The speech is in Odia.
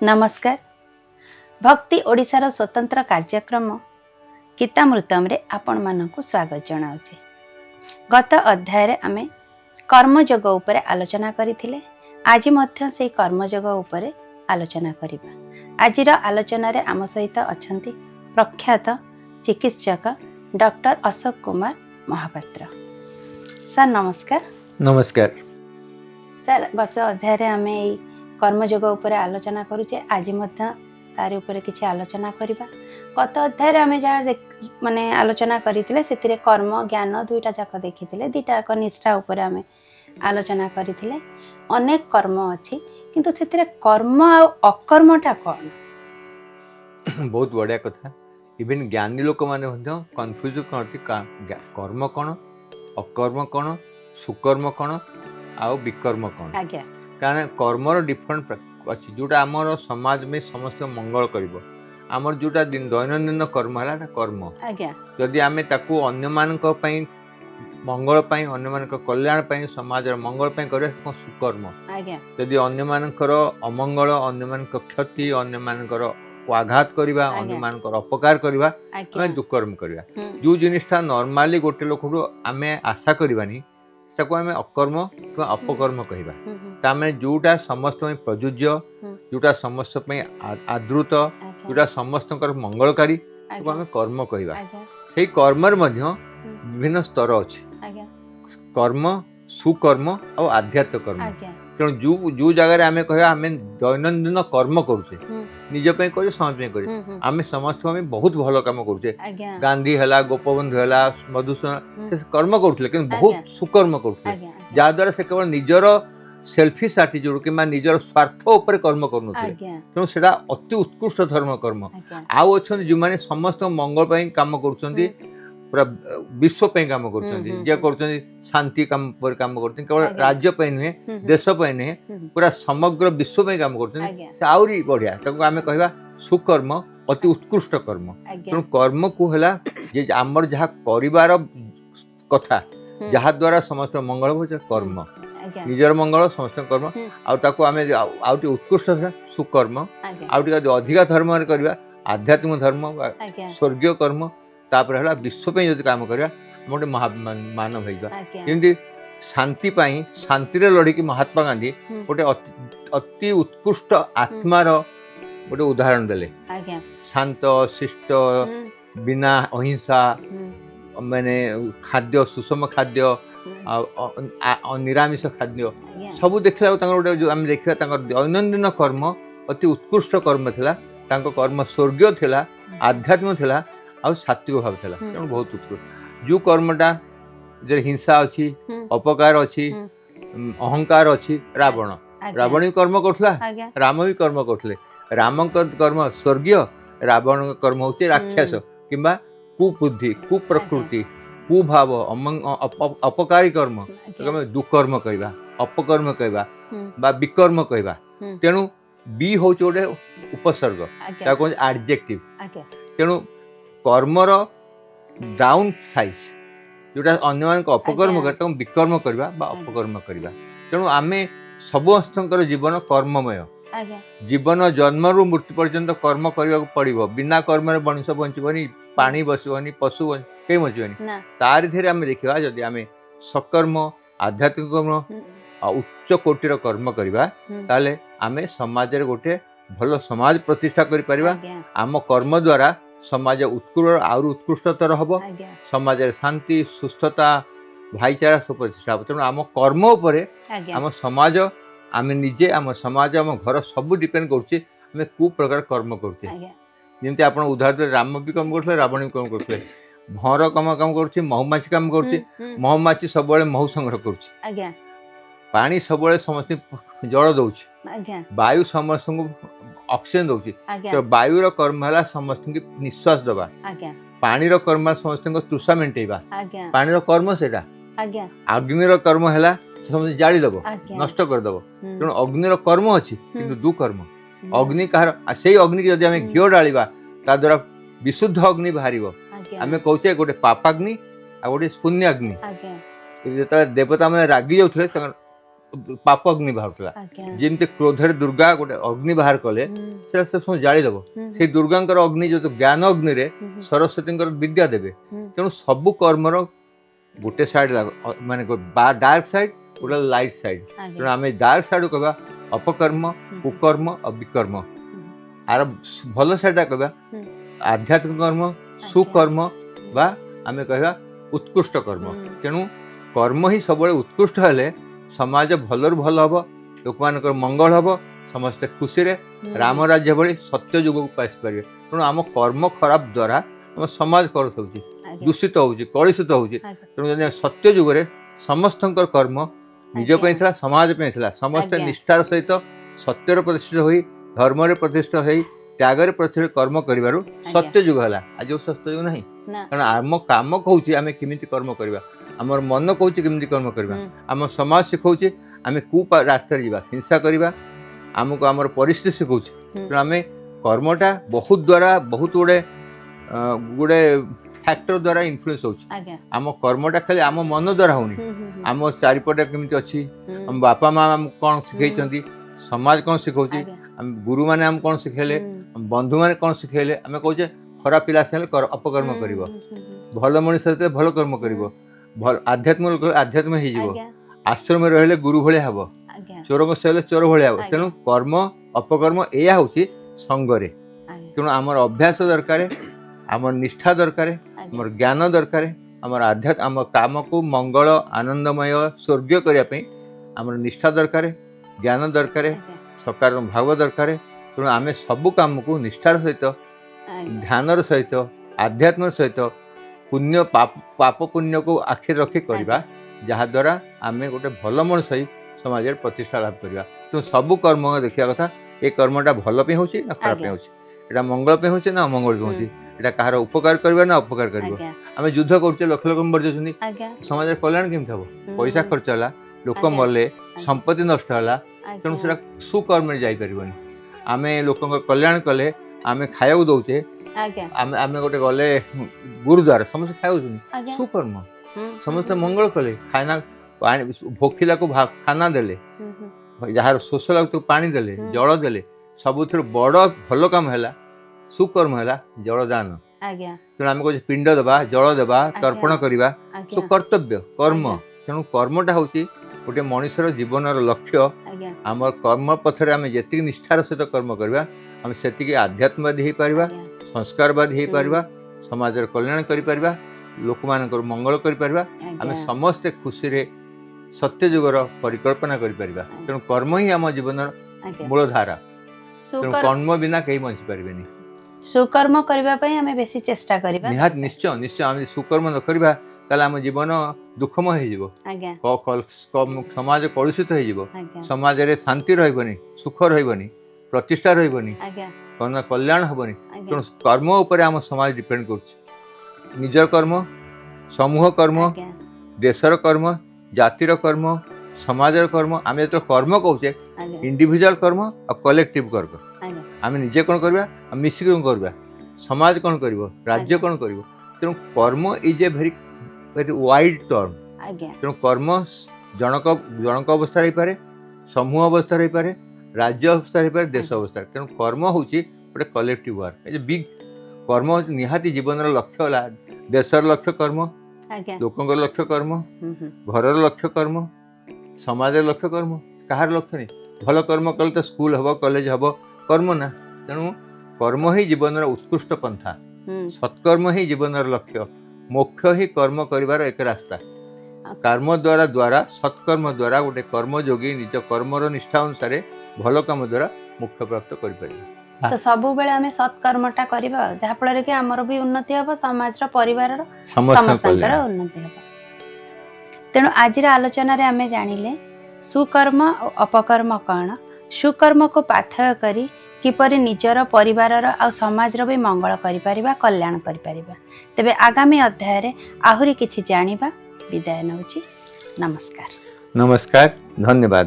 नमस्कार। भक्ति ओडिशार स्वतंत्र कार्यक्रम गीतामृतम रे आपण मानकु स्वागत जनाउछि। गत अध्याय रे आमे कर्मयोग उपरे आलोचना करिथिले। आज मध्य से कर्मयोग उपरे आलोचना करिबा। आजिर आलोचना रे आम सहित अछंती प्रख्यात चिकित्सक डॉक्टर अशोक कुमार महापात्र। सर नमस्कार। नमस्कार सर, गत अध्याय रे आमे कर्मयोग उपरे आलोचना करूचे। आज मध्य तार उपरे किछि आलोचना करिबा। गत अध्याय रे आमे जा माने आलोचना करिथिले सेतिरे कर्म ज्ञान दुईटा जाक देखिथिले। दुईटा क निष्ठा उपरे आमे आलोचना करिथिले। अनेक कर्म अछि किंतु सेतिरे कर्म आ अकर्मटा कोन? बहुत बढ़िया कथा। इवन ज्ञानी लोक माने कन्फ्यूज करती कर्म कौन, अकर्म कौन, सुकर्म कौन आ विकर्म कौन। आज्ञा कारण कर्मर डिफरेंट अच्छी जोटा आमर समाज में समस्त मंगल करिवो। आमर जोटा दैनंदिन कर्म है कर्म। आज्ञा जदि आमे ताकू अन्य मानक पई मंगल पई, अन्य मानक कल्याण पई, समाज मंगल पई करे सुकर्म। आज्ञा यदि अन्य मानकर अमंगल, अन्य मानक क्षति, अन्य मानकर आघात करवा, अन्य मानकर अपकार करवा, आमे दुकर्म करवा। जो जिनिसटा नॉर्मली गोटे लोकठू आमे आशा करबानी ताको आमे अकर्म कि अपकर्म कहबा। तामे जोटा समस्त में प्रयोज्य, जोटा समस्त में आदृत, जोटा समस्त मंगलकारी ताको आमे कर्म कहबा। सेही कर्मर मध्य विभिन्न स्तर अछि। कर्म, सुकर्म और आध्यात्म कर्म। तेणु जो जगह आमे कहबा आमे दैनंदिन कर्म करूचे, निज पे करे, समाज पे करे, आमे समस्त में बहुत भलो काम करूचे। गांधी हला, गोपबंधु हला, मधुसूदन से कर्म करूଥିଲେ कि बहुत सुकर्म करूଥିଲେ, जा द्वारा से केवल निजर सेल्फिश एटीट्यूड कि निजर स्वार्थ उपर कर्म करूनଥିଲେ। तेणु सेटा अति उत्कृष्ट धर्म कर्म। आउ अछन जो माने समस्त मंगल पई काम करूछंती, पूरा विश्व पे काम करूछंती, जे करूछंती शांति काम पर काम करूछंती, केवल राज्य पे नुहे, देश पे नुहे, पूरा समग्र विश्व पे काम करूछंती। से आउरी बढ़िया ताको आमे कहबा सुकर्म, अति उत्कृष्ट कर्म। तेणु कर्म को हला जे आमर जहा परिवार कथा, जहा द्वारा समस्त मंगल हो कर्म, निजर मंगल समस्त कर्म। आउ ताको आमे आउटी उत्कृष्ट सुकर्म, आउटी अधिका धर्म रे करबा आध्यात्मिक धर्म, स्वर्गीय कर्म, तापर हला विश्व पे यदि काम करबा मोटे मानव होइबा। जेंति शांति पाई शांति रे लड़ी कि महात्मा गांधी गोटे अति उत्कृष्ट आत्मार गोटे उदाहरण देले। शांत शिष्ट, बिना अहिंसा, माने खाद्य सुषम खाद्य, निरामिष खाद्य सबू देखला गोटे जो आम देखा दैनंदिन कर्म अति उत्कृष्ट कर्म थिला। तांको कर्म स्वर्गीय थिला, आध्यात्मिक थिला आ सात्विक भाव थिला। तेणु बहुत उत्कृष्ट जो कर्मटा जे हिंसा अच्छी, अपकार अच्छी, अहंकार अच्छी। रावण भी कर्म करथला, राम भी कर्म करथले। राम कर्म स्वर्गीय, रावण कर्म होचे राक्षस किंबा कुबुद्धि, कुप्रकृति, कुभाव, अपकारी कर्म। दुकर्म कहबा, अपकर्म कहबा बा विकर्म कहबा। तेणु बी हूँ गोटे उपसर्ग, एडजेक्टिव। तेणु कर्मर डाउन साइज जोटा अन्य मान अपकर्म कर विकर्म करबा बा अपकर्म करबा। तेणु आमे समस्त जीवन कर्ममय। जीवन जन्म रु मृत्यु पर्यंत कर्म करने पड़ो। बिना कर्म मनुष्य बंचबनी, पानी बसबनी, पशु कहीं बचबनी। तार धीरे आम देखा जदि आम सकर्म, आध्यात्मिक कर्म, उच्च कोटिर कर्म करवा, ताले आमे समाज रे गोटे भल समाज प्रतिष्ठा करि परिबा। आम कर्म द्वारा समाज उत्कृष्टतर हबो। समाज रे शांति, सुस्थता, भाईचारा सब प्रतिष्ठा हबो। तेणु आम कर्म उपरे आम समाज, आम निजे, आम समाज, आम घर सब डिपेंड करुचे आम कु प्रकार कर्म करुचे। जमी आप उदाहरण राम भी कम करते, रावण भी कम करते। भंवर कम कम कर, महुमाछी कम कर, महुमाछी सब महू संग्रह कर, पानी सब समस्त जल दौर, वायु समस्त ऑक्सीजन दौर। तो वायुर कर्म है समस्त निश्वास दबा, पानी कर्म समस्त तृषा मेटेबा, पानी कर्म से अग्निर कर्म है समस्त जालीदब, नष्ट करदब। तेणु अग्निर कर्म अच्छी कि दुकर्म। अग्नि कहार से अग्नि की आम घी डाला ता द्वारा विशुद्ध अग्नि बाहर। आम कहे गोटे पापाग्नि ଆଉ ଗୋଟେ ଶୂନ୍ୟ ଅଗ୍ନି। ଆଜ୍ଞା ଯେତେବେଳେ ଦେବତା ମାନେ ରାଗି ଯାଉଥିଲେ ତାଙ୍କର ପାପ ଅଗ୍ନି ବାହାରୁଥିଲା। ଆଜ୍ଞା ଯେମିତି କ୍ରୋଧରେ ଦୁର୍ଗା ଗୋଟେ ଅଗ୍ନି ବାହାର କଲେ ସେଟା ସେ ସବୁ ଜାଳିଦେବ। ସେଇ ଦୁର୍ଗାଙ୍କର ଅଗ୍ନି ଯେହେତୁ ଜ୍ଞାନ ଅଗ୍ନିରେ ସରସ୍ୱତୀଙ୍କର ବିଦ୍ୟା ଦେବେ। ତେଣୁ ସବୁ କର୍ମର ଗୋଟେ ସାଇଡ୍ ମାନେ ଡାର୍କ ସାଇଡ୍ ଗୋଟେ ଲାଇଟ୍ ସାଇଡ୍। ତେଣୁ ଆମେ ଡାର୍କ ସାଇଡ୍ କହିବା ଅପକର୍ମ, କୁକର୍ମ ଆଉ ବିକର୍ମ। ଆର ଭଲ ସାଇଡ୍ଟା କହିବା ଆଧ୍ୟାତ୍ମିକ କର୍ମ, ସୁକର୍ମ ବା ଆମେ କହିବା ଉତ୍କୃଷ୍ଟ କର୍ମ। ତେଣୁ କର୍ମ ହିଁ ସବୁବେଳେ ଉତ୍କୃଷ୍ଟ ହେଲେ ସମାଜ ଭଲରୁ ଭଲ ହେବ, ଲୋକମାନଙ୍କର ମଙ୍ଗଳ ହେବ, ସମସ୍ତେ ଖୁସିରେ ରାମ ରାଜ୍ୟ ଭଳି ସତ୍ୟ ଯୁଗକୁ ଆସିପାରିବେ। ତେଣୁ ଆମ କର୍ମ ଖରାପ ଦ୍ୱାରା ଆମ ସମାଜ କଳୁଷ ହେଉଛି, ଦୂଷିତ ହେଉଛି, କଳୁଷିତ ହେଉଛି। ତେଣୁ ଯଦି ସତ୍ୟ ଯୁଗରେ ସମସ୍ତଙ୍କର କର୍ମ ନିଜ ପାଇଁ ଥିଲା, ସମାଜ ପାଇଁ ଥିଲା। ସମସ୍ତେ ନିଷ୍ଠାର ସହିତ ସତ୍ୟରେ ପ୍ରତିଷ୍ଠିତ ହୋଇ, ଧର୍ମରେ ପ୍ରତିଷ୍ଠିତ ହୋଇ, ତ୍ୟାଗରେ ପ୍ରତିଷ୍ଠିତ କର୍ମ କରିବାରୁ ସତ୍ୟ ଯୁଗ ହେଲା। ଆଜି ଆଉ ସତ୍ୟ ଯୁଗ ନାହିଁ। କାରଣ ଆମ କାମ କହୁଛି ଆମେ କେମିତି କର୍ମ କରିବା, ଆମର ମନ କହୁଛି କେମିତି କର୍ମ କରିବା, ଆମ ସମାଜ ଶିଖଉଛି ଆମେ କୁ ରାସ୍ତାରେ ଯିବା, ହିଂସା କରିବା ଆମକୁ ଆମର ପରିସ୍ଥିତି ଶିଖଉଛି। ତେଣୁ ଆମେ କର୍ମଟା ବହୁତ ଦ୍ୱାରା ବହୁତ ଗୁଡ଼େ ଫ୍ୟାକ୍ଟର ଦ୍ୱାରା ଇନଫ୍ଲୁଏନ୍ସ ହେଉଛି। ଆମ କର୍ମଟା ଖାଲି ଆମ ମନ ଦ୍ୱାରା ହେଉନି, ଆମ ଚାରିପଟେ କେମିତି ଅଛି, ଆମ ବାପା ମା ଆମକୁ କ'ଣ ଶିଖେଇଛନ୍ତି, ସମାଜ କ'ଣ ଶିଖଉଛି, ଆମେ ଗୁରୁମାନେ ଆମକୁ କ'ଣ ଶିଖେଇଲେ, ବନ୍ଧୁମାନେ କ'ଣ ଶିଖେଇଲେ। ଆମେ କହୁଛେ ଖରାପ ପିଲା ଆସିଲେ ଅପକର୍ମ କରିବ, ଭଲ ମଣିଷ ଆସିଲେ ଭଲ କର୍ମ କରିବ, ଭଲ ଆଧ୍ୟାତ୍ମ ଲୋକ ଆଧ୍ୟାତ୍ମ ହେଇଯିବ, ଆଶ୍ରମରେ ରହିଲେ ଗୁରୁ ଭଳିଆ ହେବ, ଚୋରଙ୍କ ହେଲେ ଚୋର ଭଳିଆ ହେବ। ତେଣୁ କର୍ମ ଅପକର୍ମ ଏଇଆ ହେଉଛି ସଙ୍ଗରେ। ତେଣୁ ଆମର ଅଭ୍ୟାସ ଦରକାର, ଆମର ନିଷ୍ଠା ଦରକାର, ଆମର ଜ୍ଞାନ ଦରକାର, ଆମର ଆମ କାମକୁ ମଙ୍ଗଳ ଆନନ୍ଦମୟ ସ୍ୱର୍ଗୀୟ କରିବା ପାଇଁ ଆମର ନିଷ୍ଠା ଦରକାର, ଜ୍ଞାନ ଦରକାର, ସକାର ଭାବ ଦରକାର। ତେଣୁ ଆମେ ସବୁ କାମକୁ ନିଷ୍ଠାର ସହିତ, ଧ୍ୟାନର ସହିତ, ଆଧ୍ୟାତ୍ମର ସହିତ, ପୁଣ୍ୟ ପାପ ପୁଣ୍ୟକୁ ଆଖିରେ ରଖି କରିବା, ଯାହାଦ୍ୱାରା ଆମେ ଗୋଟେ ଭଲ ମଣିଷ ହେଇ ସମାଜରେ ପ୍ରତିଷ୍ଠା ଲାଭ କରିବା। ତେଣୁ ସବୁ କର୍ମ ଦେଖିବା କଥା, ଏ କର୍ମଟା ଭଲ ପାଇଁ ହେଉଛି ନା ଖରାପ ପାଇଁ ହେଉଛି, ଏଇଟା ମଙ୍ଗଳ ପାଇଁ ହେଉଛି ନା ଅମଙ୍ଗଳ ପାଇଁ ହେଉଛି, ଏଇଟା କାହାର ଉପକାର କରିବା ନା ଅପକାର କରିବ। ଆମେ ଯୁଦ୍ଧ କରୁଛେ, ଲକ୍ଷ ଲୋକ ମରିଯାଉଛନ୍ତି, ସମାଜରେ କଲ୍ୟାଣ କେମିତି ହେବ? ପଇସା ଖର୍ଚ୍ଚ ହେଲା, ଲୋକ ମଲେ, ସମ୍ପତ୍ତି ନଷ୍ଟ ହେଲା। ତେଣୁ ସେଟା ସୁକର୍ମରେ ଯାଇପାରିବନି। ଆମେ ଲୋକଙ୍କର କଲ୍ୟାଣ କଲେ, ଆମେ ଖାଇବାକୁ ଦଉଛେ, ଆମେ ଗୋଟେ ଗଲେ ଗୁରୁଦ୍ୱାର ସମସ୍ତେ ଖାଇଯାଉଛନ୍ତି, ସୁକର୍ମ। ସମସ୍ତେ ମଙ୍ଗଳ କଲେ, ଖାନା ପାଣି ଭୋକିଲାକୁ ଖାନା ଦେଲେ, ଯାହାର ଶୋଷ ଲାଗୁଥିବ ପାଣି ଦେଲେ, ଜଳ ଦେଲେ। ସବୁଥିରୁ ବଡ଼ ଭଲ କାମ ହେଲା, ସୁକର୍ମ ହେଲା ଜଳଦାନ। ତେଣୁ ଆମେ କହୁଛେ ପିଣ୍ଡ ଦେବା, ଜଳ ଦେବା, ତର୍ପଣ କରିବା, କର୍ତ୍ତବ୍ୟ କର୍ମ। ତେଣୁ କର୍ମଟା ହେଉଛି ଗୋଟେ ମଣିଷର ଜୀବନର ଲକ୍ଷ୍ୟ। ଆମର କର୍ମ ପଥରେ ଆମେ ଯେତିକି ନିଷ୍ଠାର ସହିତ କର୍ମ କରିବା, ଆମେ ସେତିକି ଆଧ୍ୟାତ୍ମବାଦୀ ହେଇପାରିବା, ସଂସ୍କାରବାଦୀ ହେଇପାରିବା, ସମାଜର କଲ୍ୟାଣ କରିପାରିବା, ଲୋକମାନଙ୍କର ମଙ୍ଗଳ କରିପାରିବା। ଆମେ ସମସ୍ତେ ଖୁସିରେ ସତ୍ୟ ଯୁଗର ପରିକଳ୍ପନା କରିପାରିବା। ତେଣୁ କର୍ମ ହିଁ ଆମ ଜୀବନର ମୂଳଧାରା। ତେଣୁ କର୍ମ ବିନା କେହି ବଞ୍ଚି ପାରିବେନି। ସୁକର୍ମ କରିବା ପାଇଁ ଆମେ ବେଶୀ ଚେଷ୍ଟା କରିବା। ନିହାତି ନିଶ୍ଚୟ ନିଶ୍ଚୟ। ଆମେ ସୁକର୍ମ ନ କରିବା ତାହେଲେ ଆମ ଜୀବନ ଦୁଃଖମୟ ହେଇଯିବ, ସମାଜ କଳୁଷିତ ହେଇଯିବ, ସମାଜରେ ଶାନ୍ତି ରହିବନି, ସୁଖ ରହିବନି, ପ୍ରତିଷ୍ଠା ରହିବନି, କଲ୍ୟାଣ ହେବନି। ତେଣୁ କର୍ମ ଉପରେ ଆମ ସମାଜ ଡିପେଣ୍ଡ କରୁଛି। ନିଜର କର୍ମ, ସମୂହ କର୍ମ, ଦେଶର କର୍ମ, ଜାତିର କର୍ମ, ସମାଜର କର୍ମ। ଆମେ ଯେତେବେଳେ କର୍ମ କହୁଛେ ଇଣ୍ଡିଭିଜୁଆଲ କର୍ମ ଆଉ କଲେକ୍ଟିଭ କର୍ମ। ଆମେ ନିଜେ କ'ଣ କରିବା, ଆମେ ମିଶିକି କ'ଣ କରିବା, ସମାଜ କ'ଣ କରିବ, ରାଜ୍ୟ କ'ଣ କରିବ। ତେଣୁ କର୍ମ is a very wide term. ତେଣୁ କର୍ମ ଜଣକ ଅବସ୍ଥାରେ ହେଇପାରେ, ସମୂହ ଅବସ୍ଥାରେ ହେଇପାରେ, ରାଜ୍ୟ ଅବସ୍ଥାରେ ହେଇପାରେ, ଦେଶ ଅବସ୍ଥାରେ। ତେଣୁ କର୍ମ ହେଉଛି ଗୋଟେ କଲେକ୍ଟିଭ ୱାର୍କ। ଏ ଯେ ବିଗ୍ କର୍ମ ହେଉଛି ନିହାତି ଜୀବନର ଲକ୍ଷ୍ୟ ହେଲା, ଦେଶର ଲକ୍ଷ୍ୟ କର୍ମ, ଲୋକଙ୍କର ଲକ୍ଷ୍ୟ କର୍ମ, ଘରର ଲକ୍ଷ୍ୟ କର୍ମ, ସମାଜର ଲକ୍ଷ୍ୟ କର୍ମ। କାହାର ଲକ୍ଷ୍ୟ ନାହିଁ? ଭଲ କର୍ମ କଲେ ତ ସ୍କୁଲ ହେବ, କଲେଜ ହେବ, କର୍ମ ନା। ତେଣୁ କର୍ମ ହିଁ ଜୀବନର ଉତ୍କୃଷ୍ଟ ପନ୍ଥା, ସତ୍କର୍ମ ହିଁ ଜୀବନର ଲକ୍ଷ୍ୟ, ମୋକ୍ଷ ହିଁ କର୍ମ କରିବାର ଏକ ରାସ୍ତା। କର୍ମ ଦ୍ୱାରା ସତ୍କର୍ମ ଦ୍ୱାରା ଗୋଟେ କର୍ମଯୋଗୀ ନିଜ କର୍ମର ନିଷ୍ଠା ଅନୁସାରେ ଭଲ କାମ ଦ୍ୱାରା ମୋକ୍ଷ ପ୍ରାପ୍ତ କରିପାରିବ। ତ ସବୁବେଳେ ଆମେ ସତ୍କର୍ମଟା କରିବା, ଯାହାଫଳରେ କି ଆମର ବି ଉନ୍ନତି ହେବ, ସମାଜର ପରିବାରର ସମସ୍ତଙ୍କର ଉନ୍ନତି ହେବ। ତେଣୁ ଆଜିର ଆଲୋଚନାରେ ଆମେ ଜାଣିଲେ ସୁକର୍ମ ଓ ଅପକର୍ମ କ'ଣ, ସୁକର୍ମକୁ ପାଥେୟ କରି କିପରି ନିଜର ପରିବାରର ଆଉ ସମାଜର ବି ମଙ୍ଗଳ କରିପାରିବା, କଲ୍ୟାଣ କରିପାରିବା। ତେବେ ଆଗାମୀ ଅଧ୍ୟାୟରେ ଆହୁରି କିଛି ଜାଣିବା। ବିଦାୟ ନେଉଛି। ନମସ୍କାର। ନମସ୍କାର, ଧନ୍ୟବାଦ।